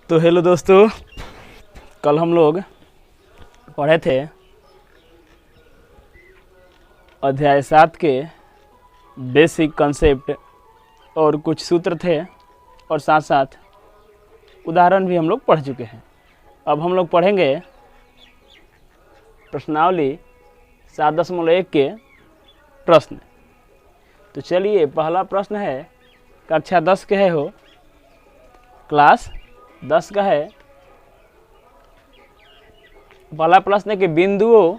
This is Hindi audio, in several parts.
तो हेलो दोस्तों, कल हम लोग पढ़े थे अध्याय 7 के बेसिक कंसेप्ट और कुछ सूत्र थे और साथ साथ उदाहरण भी हम लोग पढ़ चुके हैं। अब हम लोग पढ़ेंगे प्रश्नावली 7.1 के प्रश्न। तो चलिए, पहला प्रश्न है, कक्षा 10 के है हो, क्लास 10 का है। पहला प्रश्न है कि बिंदुओं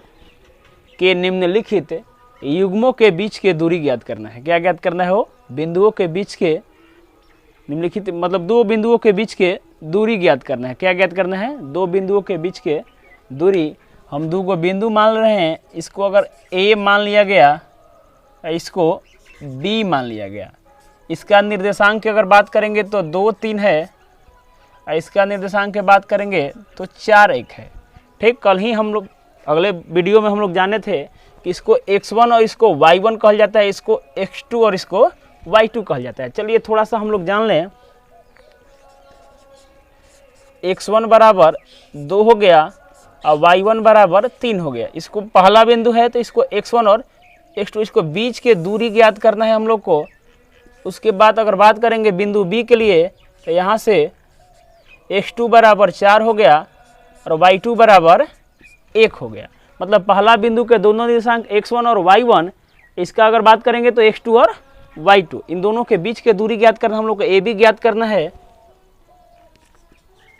के निम्नलिखित युग्मों के बीच के दूरी ज्ञात करना है। क्या ज्ञात करना है हो? बिंदुओं के बीच के निम्नलिखित मतलब दो बिंदुओं के बीच के दूरी ज्ञात करना है। क्या ज्ञात करना है? दो बिंदुओं के बीच के दूरी। हम दो को बिंदु मान रहे हैं, इसको अगर ए मान लिया गया, इसको बी मान लिया गया। इसका निर्देशांक की अगर बात करेंगे तो 2, 3 है, इसका निर्देशांक की बात करेंगे तो 4, 1 है। ठीक, कल ही हम लोग अगले वीडियो में हम लोग जाने थे कि इसको x1 और इसको y1 कहल जाता है, इसको x2 और इसको y2 कहल जाता है। चलिए थोड़ा सा हम लोग जान लें। x1 बराबर 2 हो गया और y1 बराबर 3 हो गया। इसको पहला बिंदु है तो इसको x1 और x2 इसको बीच के दूरी ज्ञात करना है हम लोग को। उसके बाद अगर बात करेंगे बिंदु b के लिए तो यहाँ से x2 बराबर 4 हो गया और y2 बराबर 1 हो गया। मतलब पहला बिंदु के दोनों निर्देशांक x1 और y1, इसका अगर बात करेंगे तो x2 और y2, इन दोनों के बीच के दूरी ज्ञात करना हम लोग को a भी ज्ञात करना है।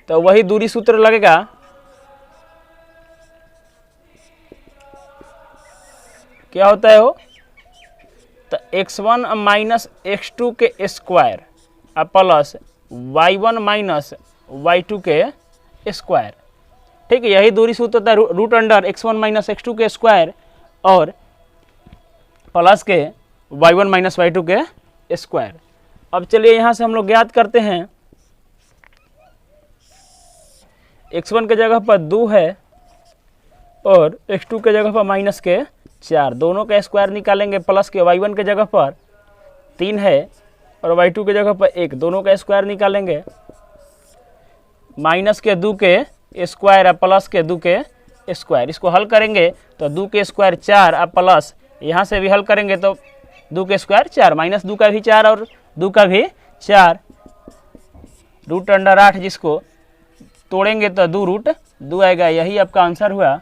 तो वही दूरी सूत्र लगेगा, क्या होता है हो? तो x1 माइनस x2 के square plus y1 minus y2 के स्क्वायर। ठीक है, यही दूरी सूत्र होता है root under x1 minus x2 के स्क्वायर और प्लस के y1 माइनस y2 के स्क्वायर। अब चलिए यहाँ से हम लोग ज्ञात करते हैं। x1 के जगह पर 2 है और x2 के जगह पर माइनस के 4, दोनों का स्क्वायर निकालेंगे। प्लस के y1 के जगह पर 3 है और y2 के जगह पर 1, दोनों का स्क्वायर निकालेंगे। माइनस के 2 के स्क्वायर और प्लस के 2 के स्क्वायर, इसको हल करेंगे तो 2 के स्क्वायर 4 और प्लस यहाँ से भी हल करेंगे तो 2 के स्क्वायर 4, माइनस 2 का भी 4 और 2 का भी 4, रूट अंडर 8, जिसको तोड़ेंगे तो 2 रूट 2 आएगा। यही आपका आंसर हुआ।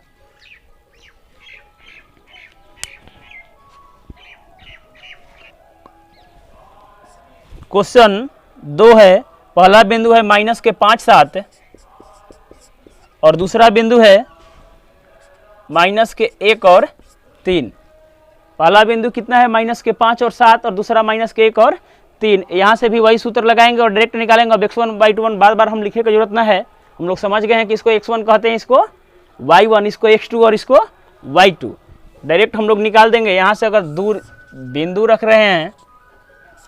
क्वेश्चन 2 है, पहला बिंदु है माइनस के 5, 7 और दूसरा बिंदु है माइनस के 1 और 3। पहला बिंदु कितना है? माइनस के 5 और 7 और दूसरा माइनस के 1 और 3। यहाँ से भी वही सूत्र लगाएंगे और डायरेक्ट निकालेंगे। अब x1 y2 बार बार हम लिखे की जरूरत ना है, हम लोग समझ गए हैं कि इसको x1 कहते हैं, इसको y1, इसको x2 और इसको y2। डायरेक्ट हम लोग निकाल देंगे। यहाँ से अगर दूर बिंदु रख रहे हैं,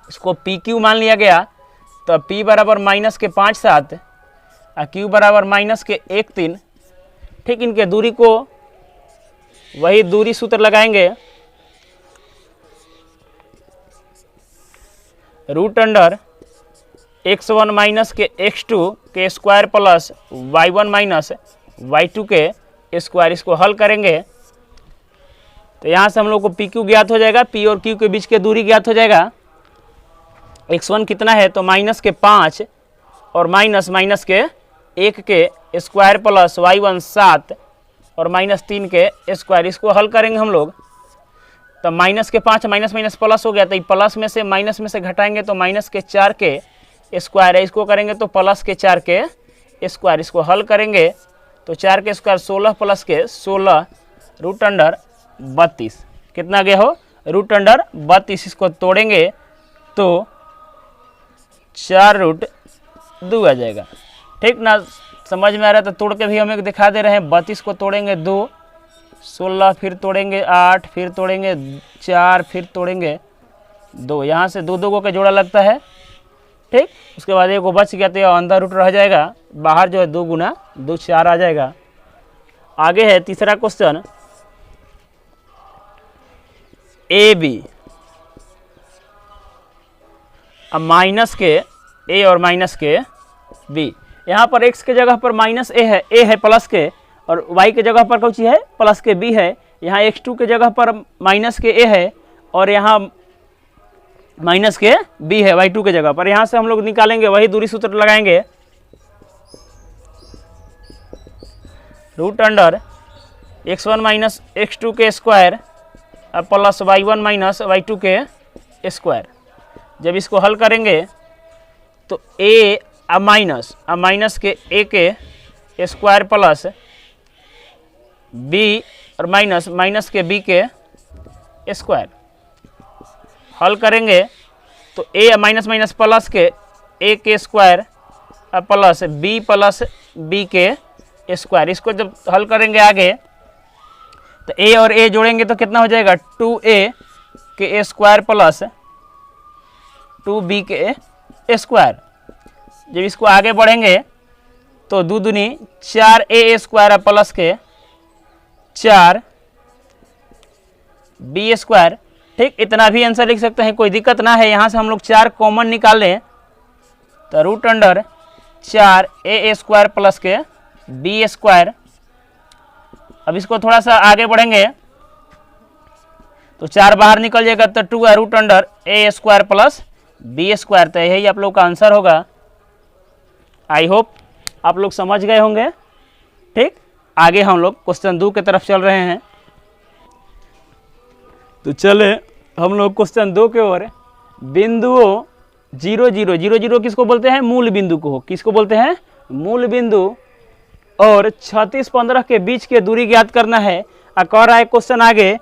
इसको PQ मान लिया गया तो P बराबर माइनस के 5, 7 और Q बराबर माइनस के 1, 3। ठीक, इनके दूरी को वही दूरी सूत्र लगाएंगे, रूट अंडर x1 माइनस के x2 के square plus y1 minus y2 के स्क्वायर, इसको हल करेंगे तो यहाँ से हम लोग को PQ ज्ञात हो जाएगा, P और Q के बीच के दूरी ज्ञात हो जाएगा। x1 कितना है? तो माइनस के 5 और माइनस के 1 के स्क्वायर प्लस y1 7 और माइनस 3 के स्क्वायर, इसको हल करेंगे हम लोग तो माइनस के 5 माइनस माइनस प्लस हो गया, तो प्लस में से माइनस में से घटाएंगे तो माइनस के 4 के स्क्वायर है, इसको करेंगे तो प्लस के 4 के स्क्वायर, इसको हल करेंगे तो 4 के स्क्वायर 16 प्लस के 16 रूट अंडर 32। कितना गया हो? Root under 32। इसको तोड़ेंगे तो 4 रूट 2 आ जाएगा। ठीक ना, समझ में आ रहा है? तो तोड़ के भी हम एक दिखा दे रहे हैं। 32 को तोड़ेंगे 2, 16 फिर तोड़ेंगे 8, फिर तोड़ेंगे 4, फिर तोड़ेंगे 2, यहाँ से 2 2 का जोड़ा लगता है। ठीक, उसके बाद एक को बच गया तो अंदर रूट रह जाएगा, बाहर जो है 2 गुना 2 4 आ जाएगा। आगे है तीसरा क्वेश्चन, AB अब माइनस के ए और माइनस के बी, यहाँ पर x के जगह पर माइनस ए है प्लस के, और y के जगह पर कौन सी है प्लस के b है। यहाँ x2 के जगह पर माइनस के a है और यहाँ माइनस के b है y2 के जगह पर। यहाँ से हम लोग निकालेंगे वही दूरी सूत्र लगाएंगे, root under x1 minus x2 के square plus y1 minus y2 के स्क्वायर। जब इसको हल करेंगे तो a माइनस के a के स्क्वायर प्लस b और माइनस के b के स्क्वायर। हल करेंगे तो a माइनस प्लस के a के स्क्वायर प्लस b के स्क्वायर। इसको जब हल करेंगे आगे तो a और a जोड़ेंगे तो कितना हो जाएगा 2a के स्क्वायर प्लस 2b के स्क्वायर। जब इसको आगे बढ़ेंगे तो दो दूनी 4a स्क्वायर प्लस के 4b स्क्वायर। ठीक, इतना भी आंसर लिख सकते हैं, कोई दिक्कत ना है। यहाँ से हम लोग 4 कॉमन निकाल लें तो root under 4a square plus के b स्क्वायर। अब इसको थोड़ा सा आगे बढ़ेंगे तो 4 बाहर निकल जाएगा तो 2 है root under a square plus b square. तो यही आप लोग का आंसर होगा। आई होप आप लोग समझ गए होंगे। ठीक, आगे हम लोग क्वेश्चन 2 की तरफ चल रहे हैं। तो चले हम लोग क्वेश्चन 2 के ओर। बिंदुओं 0 0 0 0 किसको बोलते हैं? मूल बिंदु को। किसको बोलते हैं? मूल बिंदु। और 36 15 के बीच के दूरी ज्ञात करना है। कह रहा है क्वेश्चन आगे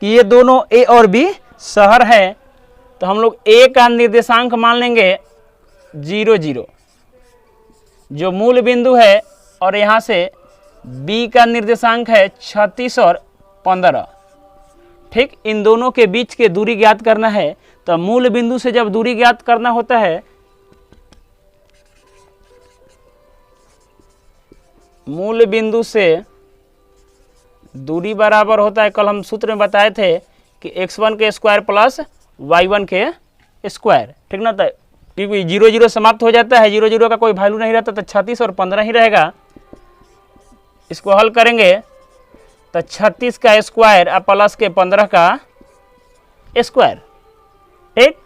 कि ये दोनों ए और बी शहर है, तो हम लोग ए का निर्देशांक मान लेंगे 0 0 जो मूल बिंदु है, और यहाँ से बी का निर्देशांक है 36 और 15। ठीक, इन दोनों के बीच के दूरी ज्ञात करना है। तो मूल बिंदु से जब दूरी ज्ञात करना होता है, मूल बिंदु से दूरी बराबर होता है, कल हम सूत्र में बताए थे कि x1 के स्क्वायर प्लस y1 के स्क्वायर। ठीक ना, तो क्योंकि 0 0 समाप्त हो जाता है, 0 0 का कोई वैल्यू नहीं रहता, तो 36 और 15 ही रहेगा। इसको हल करेंगे तो 36 का स्क्वायर प्लस के 15 का स्क्वायर। ठीक,